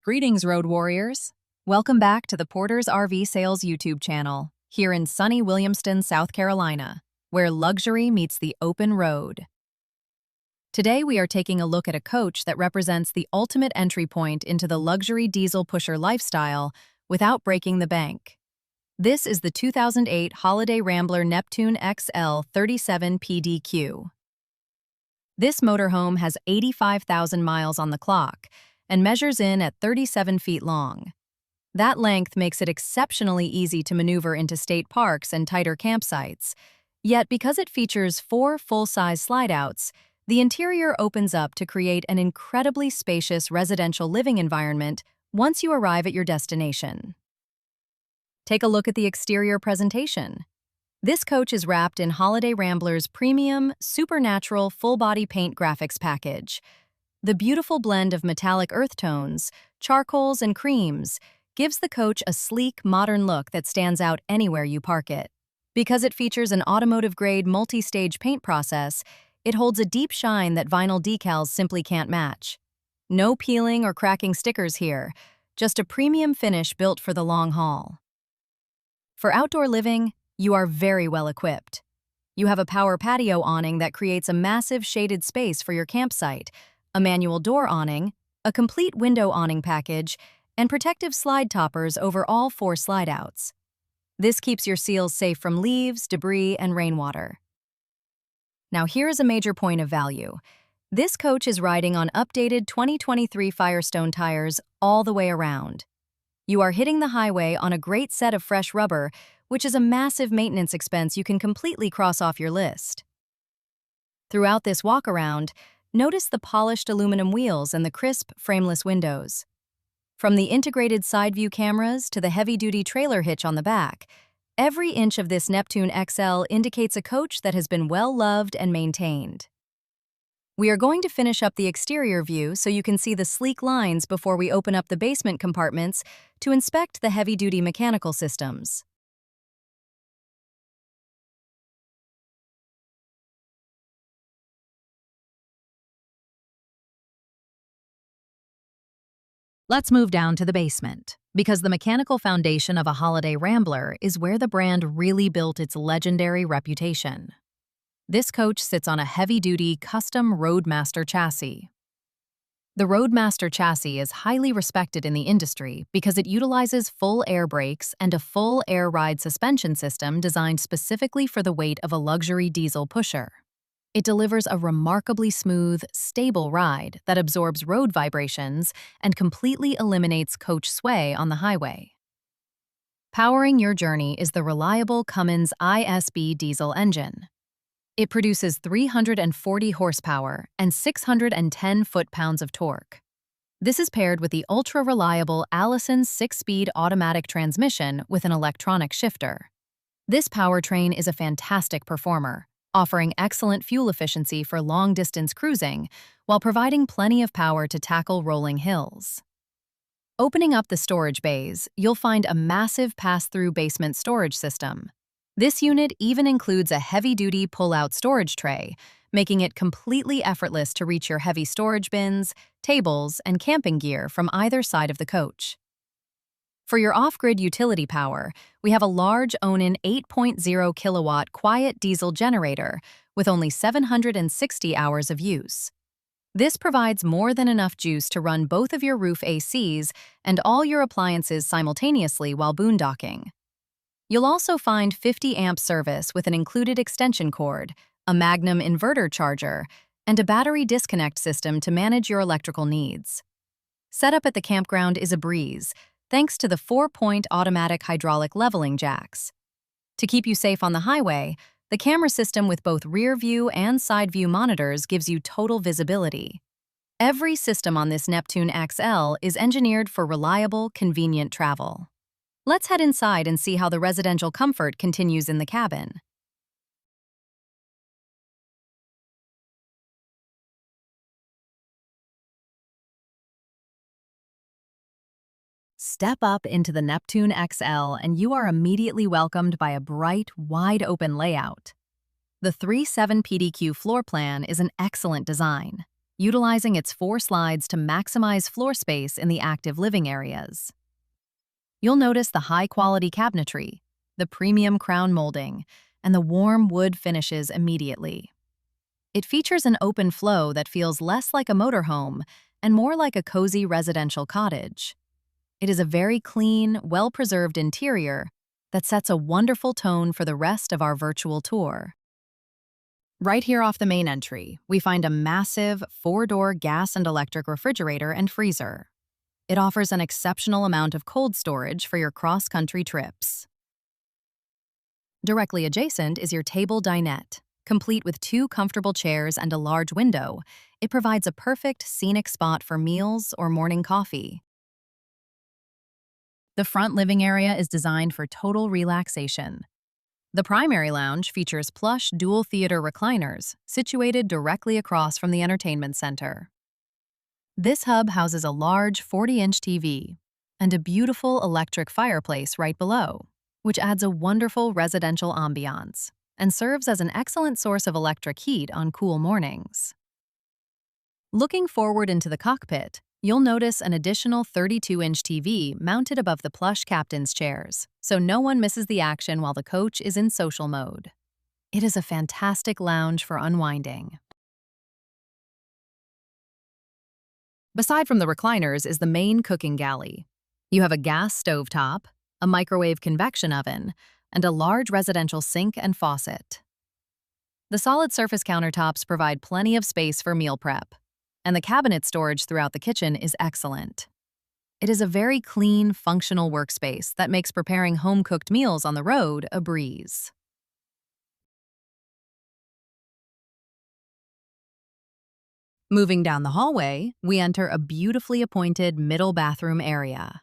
Greetings, road warriors. Welcome back to the Porter's RV Sales YouTube channel, here in sunny Williamston, South Carolina, where luxury meets the open road. Today we are taking a look at a coach that represents the ultimate entry point into the luxury diesel pusher lifestyle without breaking the bank. This is the 2008 Holiday Rambler Neptune XL 37 PDQ. This motorhome has 85,000 miles on the clock and measures in at 37 feet long. That length makes it exceptionally easy to maneuver into state parks and tighter campsites. Yet because it features 4 full-size slide-outs, the interior opens up to create an incredibly spacious residential living environment once you arrive at your destination. Take a look at the exterior presentation. This coach is wrapped in Holiday Rambler's premium, supernatural full-body paint graphics package. The beautiful blend of metallic earth tones, charcoals, and creams gives the coach a sleek, modern look that stands out anywhere you park it. Because it features an automotive-grade multi-stage paint process, it holds a deep shine that vinyl decals simply can't match. No peeling or cracking stickers here, just a premium finish built for the long haul. For outdoor living, you are very well equipped. You have a power patio awning that creates a massive shaded space for your campsite, a manual door awning, a complete window awning package, and protective slide toppers over all 4 slide-outs. This keeps your seals safe from leaves, debris, and rainwater. Now here is a major point of value. This coach is riding on updated 2023 Firestone tires all the way around. You are hitting the highway on a great set of fresh rubber, which is a massive maintenance expense you can completely cross off your list. Throughout this walk-around, notice the polished aluminum wheels and the crisp, frameless windows. From the integrated side view cameras to the heavy-duty trailer hitch on the back, every inch of this Neptune XL indicates a coach that has been well-loved and maintained. We are going to finish up the exterior view so you can see the sleek lines before we open up the basement compartments to inspect the heavy-duty mechanical systems. Let's move down to the basement, because the mechanical foundation of a Holiday Rambler is where the brand really built its legendary reputation. This coach sits on a heavy-duty, custom Roadmaster chassis. The Roadmaster chassis is highly respected in the industry because it utilizes full air brakes and a full air ride suspension system designed specifically for the weight of a luxury diesel pusher. It delivers a remarkably smooth, stable ride that absorbs road vibrations and completely eliminates coach sway on the highway. Powering your journey is the reliable Cummins ISB Diesel engine. It produces 340 horsepower and 610 foot-pounds of torque. This is paired with the ultra-reliable Allison 6-speed automatic transmission with an electronic shifter. This powertrain is a fantastic performer, offering excellent fuel efficiency for long-distance cruising while providing plenty of power to tackle rolling hills. Opening up the storage bays, you'll find a massive pass-through basement storage system. This unit even includes a heavy-duty pull-out storage tray, making it completely effortless to reach your heavy storage bins, tables, and camping gear from either side of the coach. For your off-grid utility power, we have a large Onan 8.0 kilowatt quiet diesel generator with only 760 hours of use. This provides more than enough juice to run both of your roof ACs and all your appliances simultaneously while boondocking. You'll also find 50-amp service with an included extension cord, a Magnum inverter charger, and a battery disconnect system to manage your electrical needs. Setup at the campground is a breeze, thanks to the 4-point automatic hydraulic leveling jacks. To keep you safe on the highway, the camera system with both rear view and side view monitors gives you total visibility. Every system on this Neptune XL is engineered for reliable, convenient travel. Let's head inside and see how the residential comfort continues in the cabin. Step up into the Neptune XL and you are immediately welcomed by a bright, wide-open layout. The 37 PDQ floor plan is an excellent design. utilizing its 4 slides to maximize floor space in the active living areas. You'll notice the high-quality cabinetry, the premium crown molding, and the warm wood finishes immediately. It features an open flow that feels less like a motorhome and more like a cozy residential cottage. It is a very clean, well-preserved interior that sets a wonderful tone for the rest of our virtual tour. Right here off the main entry, we find a massive 4-door gas and electric refrigerator and freezer. It offers an exceptional amount of cold storage for your cross-country trips. Directly adjacent is your table dinette. Complete with 2 comfortable chairs and a large window, it provides a perfect scenic spot for meals or morning coffee. The front living area is designed for total relaxation. The primary lounge features plush dual-theater recliners situated directly across from the entertainment center. This hub houses a large 40-inch TV and a beautiful electric fireplace right below, which adds a wonderful residential ambiance and serves as an excellent source of electric heat on cool mornings. Looking forward into the cockpit, you'll notice an additional 32-inch TV mounted above the plush captain's chairs, so no one misses the action while the coach is in social mode. It is a fantastic lounge for unwinding. Beside from the recliners is the main cooking galley. You have a gas stovetop, a microwave convection oven, and a large residential sink and faucet. The solid surface countertops provide plenty of space for meal prep, and the cabinet storage throughout the kitchen is excellent. It is a very clean, functional workspace that makes preparing home-cooked meals on the road a breeze. Moving down the hallway, we enter a beautifully appointed middle bathroom area.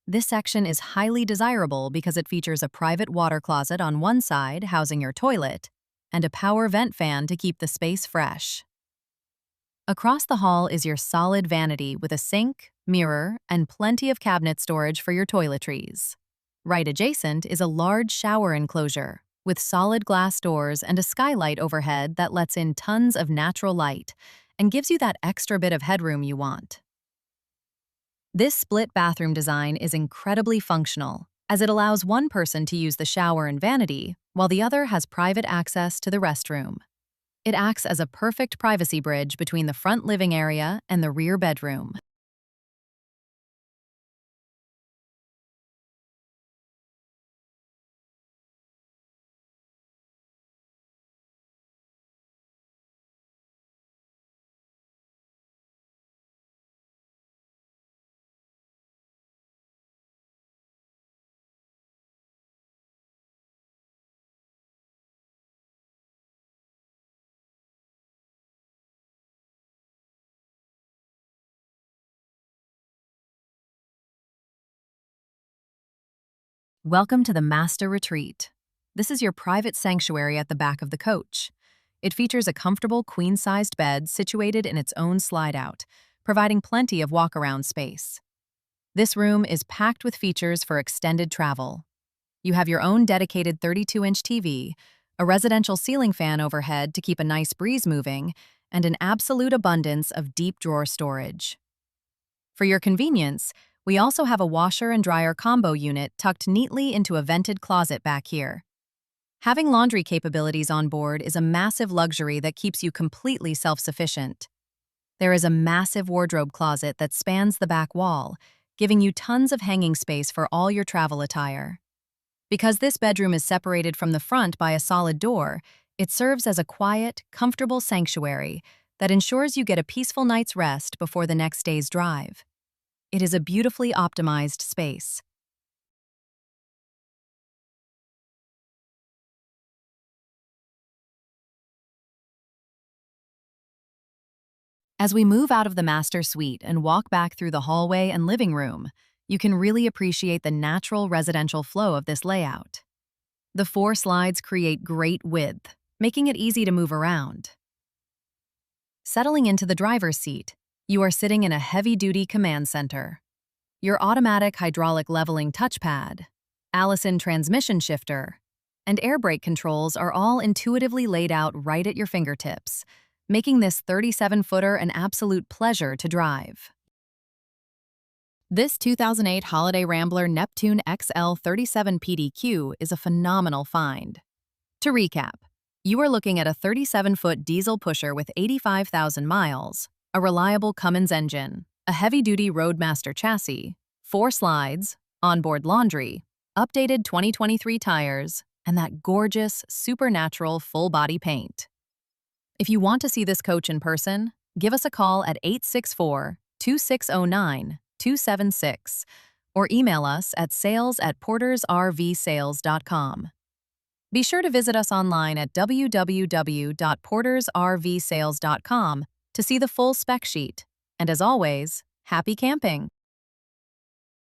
This section is highly desirable because it features a private water closet on one side housing your toilet and a power vent fan to keep the space fresh. Across the hall is your solid vanity with a sink, mirror, and plenty of cabinet storage for your toiletries. Right adjacent is a large shower enclosure with solid glass doors and a skylight overhead that lets in tons of natural light and gives you that extra bit of headroom you want. This split bathroom design is incredibly functional, as it allows one person to use the shower and vanity, while the other has private access to the restroom. It acts as a perfect privacy bridge between the front living area and the rear bedroom. Welcome to the Master Retreat. This is your private sanctuary at the back of the coach. It features a comfortable queen-sized bed situated in its own slide-out, providing plenty of walk-around space. This room is packed with features for extended travel. You have your own dedicated 32-inch TV, a residential ceiling fan overhead to keep a nice breeze moving, and an absolute abundance of deep drawer storage. For your convenience, we also have a washer and dryer combo unit tucked neatly into a vented closet back here. Having laundry capabilities on board is a massive luxury that keeps you completely self-sufficient. There is a massive wardrobe closet that spans the back wall, giving you tons of hanging space for all your travel attire. Because this bedroom is separated from the front by a solid door, it serves as a quiet, comfortable sanctuary that ensures you get a peaceful night's rest before the next day's drive. It is a beautifully optimized space. As we move out of the master suite and walk back through the hallway and living room, you can really appreciate the natural residential flow of this layout. The 4 slides create great width, making it easy to move around. Settling into the driver's seat, you are sitting in a heavy-duty command center. Your automatic hydraulic leveling touchpad, Allison transmission shifter, and air brake controls are all intuitively laid out right at your fingertips, making this 37-footer an absolute pleasure to drive. This 2008 Holiday Rambler Neptune XL 37 PDQ is a phenomenal find. To recap, you are looking at a 37-foot diesel pusher with 85,000 miles, a reliable Cummins engine, a heavy-duty Roadmaster chassis, 4 slides, onboard laundry, updated 2023 tires, and that gorgeous, supernatural full-body paint. If you want to see this coach in person, give us a call at 864-2609-276 or email us at sales@portersrvsales.com. Be sure to visit us online at www.portersrvsales.com to see the full spec sheet. And as always, happy camping!